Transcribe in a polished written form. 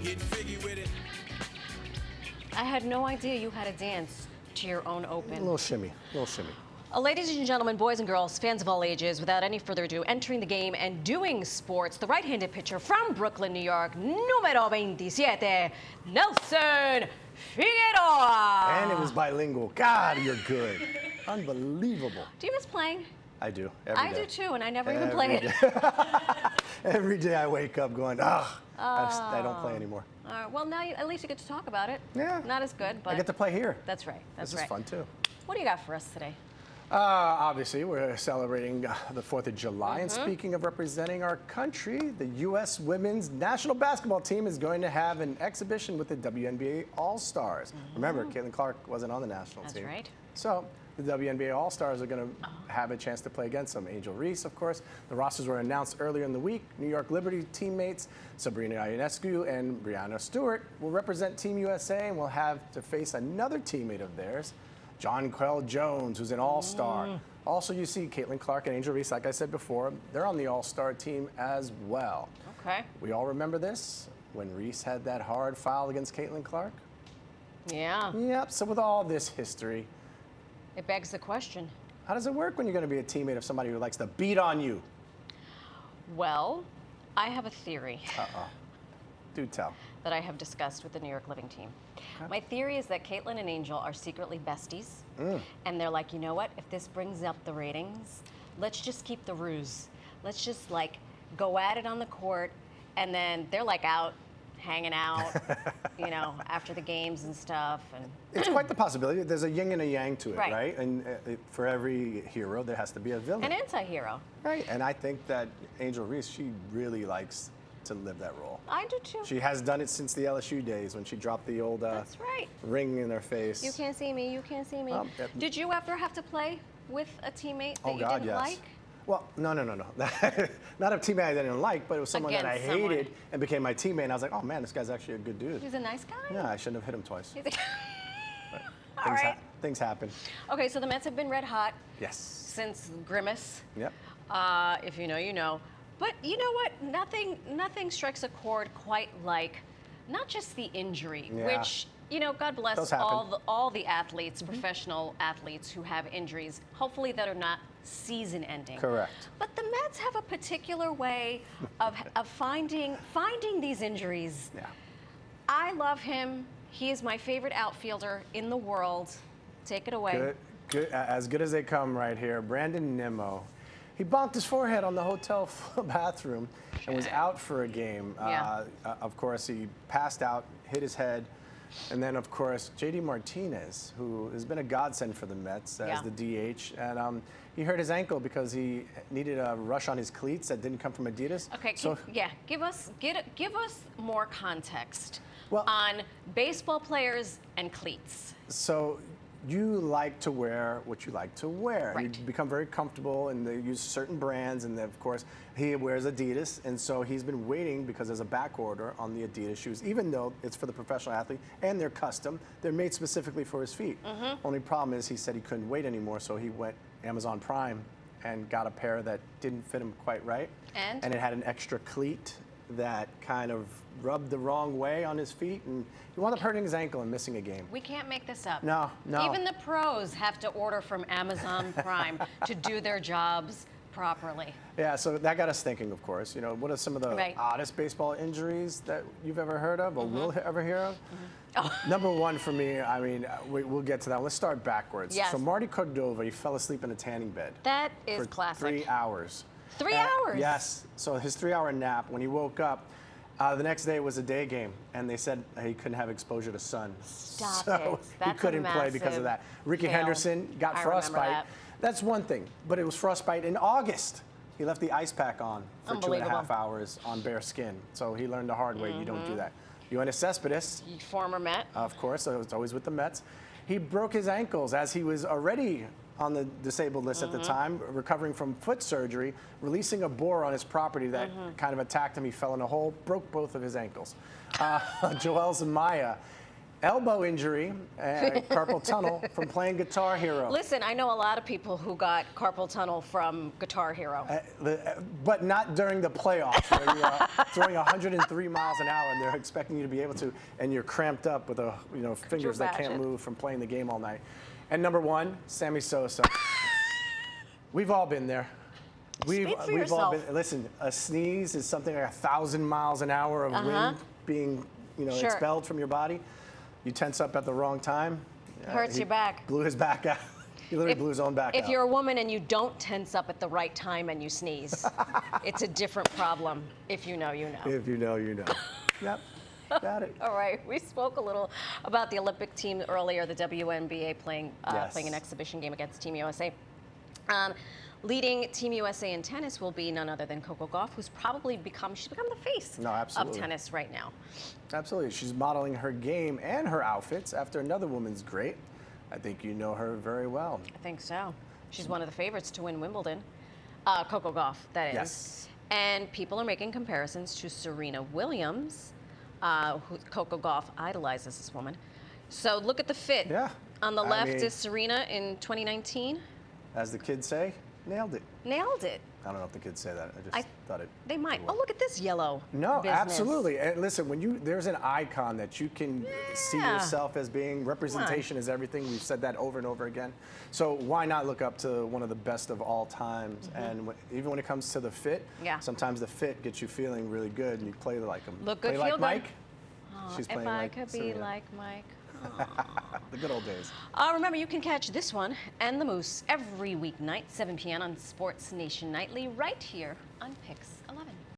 Getting Figgie with it. I had no idea you had a dance to your own open. A little shimmy, a little shimmy. Ladies and gentlemen, boys and girls, fans of all ages, without any further ado, entering the game and doing sports, the right-handed pitcher from Brooklyn, New York, número 27, Nelson Figueroa. And it was bilingual. God, you're good. Unbelievable. Do you miss playing? I do. I do too, and I never even played it. Every day I wake up going, I don't play anymore. Well, now at least you get to talk about it. Yeah. Not as good, but I get to play here. That's right. That's This is fun too. What do you got for us today? Obviously, we're celebrating the 4th of July. And speaking of representing our country, the U.S. women's national basketball team is going to have an exhibition with the WNBA All-Stars. Remember, Caitlin Clark wasn't on the national team. That's right. So the WNBA All-Stars are going to have a chance to play against them. Angel Reese, of course. The rosters were announced earlier in the week. New York Liberty teammates Sabrina Ionescu and Brianna Stewart will represent Team USA and will have to face another teammate of theirs, Jonquel Jones, who's an all-star. Also, you see Caitlin Clark and Angel Reese, like I said before, they're on the all-star team as well. Okay. We all remember this, when Reese had that hard foul against Caitlin Clark? Yeah. Yep, so with all this history, It begs the question. how does it work when you're going to be a teammate of somebody who likes to beat on you? Well, I have a theory Do tell. that I have discussed with the New York Living team. My theory is that Caitlin and Angel are secretly besties, and they're like, you know what? If this brings up the ratings, let's just keep the ruse. Let's just like go at it on the court, and then they're like out hanging out, you know, after the games and stuff. And It's quite the possibility. There's a yin and a yang to it, Right. right? And for every hero, there has to be a villain. an anti-hero. Right, and I think that Angel Reese, she really likes to live that role. I do too. She has done it since the LSU days when she dropped the old That's right. ring in her face. You can't see me, you can't see me. Yep. Did you ever have to play with a teammate that you God, didn't yes. like? Well, no. Not a teammate I didn't like, but it was someone that I Against someone. hated and became my teammate. And I was like, oh man, this guy's actually a good dude. He's a nice guy? Yeah, I shouldn't have hit him twice. He's All right. Things happen. Okay, so the Mets have been red hot Yes. since Grimace. Yep. If you know, you know. But you know what? Nothing strikes a chord quite like not just the injury, Yeah. which, you know, God bless Those happen. all the athletes, professional athletes who have injuries, hopefully that are not season ending. Correct. But the Mets have a particular way of finding these injuries. Yeah. I love him. He is my favorite outfielder in the world. Take it away. Good, as good as they come right here. Brandon Nimmo. He bonked his forehead on the hotel bathroom and was out for a game. Yeah. Of course, he passed out, hit his head. And then, of course, J.D. Martinez, who has been a godsend for the Mets as the DH. And he hurt his ankle because he needed a rush on his cleats that didn't come from Adidas. Okay, give us more context Well- on baseball players and cleats. So you like to wear what you like to wear. Right. You become very comfortable, and they use certain brands, and then, of course, he wears Adidas, and so he's been waiting because there's a back order on the Adidas shoes, even though it's for the professional athlete, and they're custom. They're made specifically for his feet. Only problem is he said he couldn't wait anymore, so he went Amazon Prime and got a pair that didn't fit him quite right. And it had an extra cleat that kind of rubbed the wrong way on his feet, and he wound up hurting his ankle and missing a game. We can't make this up. No. Even the pros have to order from Amazon Prime to do their jobs properly. Yeah, so that got us thinking, of course. You know, what are some of the oddest baseball injuries that you've ever heard of or will ever hear of? Number one for me, I mean, we'll get to that. Let's start backwards. Yes. So Marty Cordova, he fell asleep in a tanning bed. That is for classic. 3 hours. 3 hours? Yes. So his 3-hour nap, when he woke up, the next day was a day game, and they said he couldn't have exposure to sun. Stop so it. That's he couldn't play because of that. Ricky fail. Henderson got I remember frostbite. that. That's one thing, but it was frostbite in August. He left the ice pack on for 2.5 hours on bare skin. So he learned the hard way, you don't do that. Yoenis Cespedes, Former Met. of course, so it's always with the Mets. He broke his ankles as he was already on the disabled list at the time, recovering from foot surgery, releasing a boar on his property that kind of attacked him. He fell in a hole, broke both of his ankles. Joel Zumaya, elbow injury, carpal tunnel from playing Guitar Hero. Listen, I know a lot of people who got carpal tunnel from Guitar Hero. But not during the playoffs, where you are throwing 103 miles an hour and they're expecting you to be able to, and you're cramped up with fingers that can't move from playing the game all night. And number one, Sammy Sosa. We've all been there. We've all been. Listen, a sneeze is something like 1,000 miles an hour of wind being, expelled from your body. You tense up at the wrong time. Hurts your back. Blew his back out. He literally blew his own back out. If you're a woman and you don't tense up at the right time and you sneeze, it's a different problem. If you know, you know. If you know, you know. Yep. Got it. All right. We spoke a little about the Olympic team earlier, the WNBA playing an exhibition game against Team USA. Leading Team USA in tennis will be none other than Coco Gauff, who's probably become the face of tennis right now. Absolutely. She's modeling her game and her outfits after another woman's great. I think you know her very well. I think so. She's one of the favorites to win Wimbledon. Coco Gauff, that is. Yes. And people are making comparisons to Serena Williams, who Coco Gauff idolizes this woman. So look at the fit. Yeah. On the left is Serena in 2019. As the kids say, nailed it. Nailed it. I don't know if the kids say that. I just thought it. They might. Oh, look at this yellow. No, business. Absolutely. And listen, there's an icon that you can see yourself as being. Representation is everything. We've said that over and over again. So why not look up to one of the best of all times? And even when it comes to the fit, sometimes the fit gets you feeling really good, and you play like him. Look good, play like feel Mike. good. She's If playing I like could Serena. be like Mike. The good old days. Remember, you can catch this one and the Moose every weeknight, 7 p.m. on Sports Nation Nightly, right here on Pix.